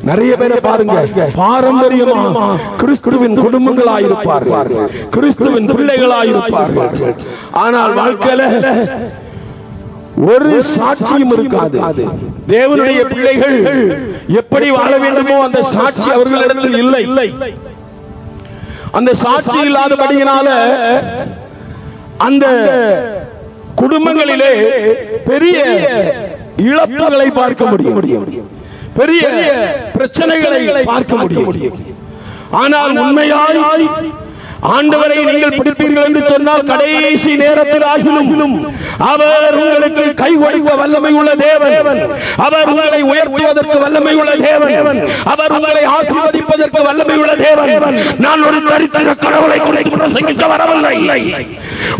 நிறைய பேரை பாருங்க, பாரம்பரியமா கிறிஸ்துவின் குடும்பங்களாயிருப்பார்கள், கிறிஸ்துவின் பிள்ளைகளாயிருப்பார்கள். ஆனால் வாழ்க்கையில ஒரு சாட்சியும் இருக்காது. தேவனுடைய பிள்ளைகள் எப்படி வாழ வேண்டுமோ அந்த சாட்சி அவர்களிடத்தில் இல்லை. அந்த சாட்சி இல்லாதபடியினால அந்த குடும்பங்களிலே பெரிய இழப்புகளை பார்க்க முடியும், பெரிய பிரச்சனைகளை பார்க்க முடியும். ஆனால் உண்மையாய் ஆண்டவரை நீங்கள் பிடிப்பீர்கள் என்று சொன்னால் கடைசி நேரத்தில் ஆகிலும் அவர் உங்களுக்கு கை கொடுக்க வல்லமை உள்ள தேவன், அவர் உங்களை உயர்த்துவதற்கு வல்லமை உள்ள தேவன், அவர் உங்களை ஆசீர்வதிப்பதற்கு வல்லமை உள்ள தேவன். நான் ஒரு தரித்திர கடவுளை குறித்து பிரசங்கிக்க வரவில்லை,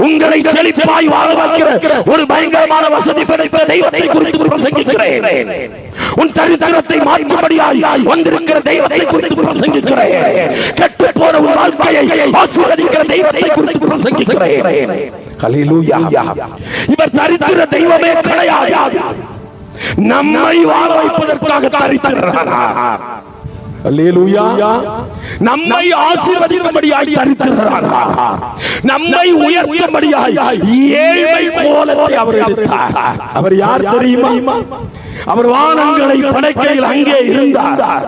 உங்களை செழிப்பாய் வாழ வைக்கிற ஒரு பயங்கரமான வசதி படைத்த தெய்வத்தை குறித்து பிரசங்கிக்கிறேன். உன் தரித்திரத்தை மாற்றும்படியாய் வந்திருக்கிற தெய்வத்தை குறித்து பிரசங்கிக்கிறேன். கெட்டு போன உன் வாழ்க்கையை ஆசீர்வதிக்கிற தெய்வத்தை குறித்து பிரசங்கிக்கிறேன். ஹல்லேலூயா. இவர் தரித்திர தெய்வமே கிடையாது, நம்மை வாழ வைப்பதற்காக தரித்திரர். அல்லேலூயா. நம்மை ஆசீர்வதிக்கும்படியாய் தரித்திரர், நம்மை உயர்த்தும்படியாய் ஏழ்மை கோலத்தை அவர் எடுத்தார். அவர் யார் தெரியுமா? அவர் வானங்களை படைக்கையில் அங்கே இருந்தார்,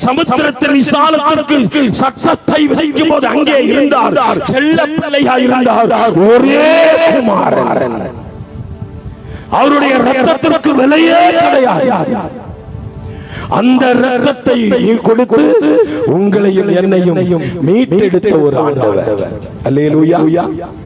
சமுத்திரத்தின் விசாலத்திற்கு சட்டத்தை விதைக்கும் போது அங்கே இருந்தார், செல்ல பிள்ளையாய் இருந்தார், ஒரே குமாரன். அவருடைய இரத்தத்திற்கு விலையே கிடையாது. அந்த இரத்தத்தை கொடுத்து உங்களையும் என்னையும் மீட்டெடுத்த ஒரு ஆண்டவர். அல்லேலூயா.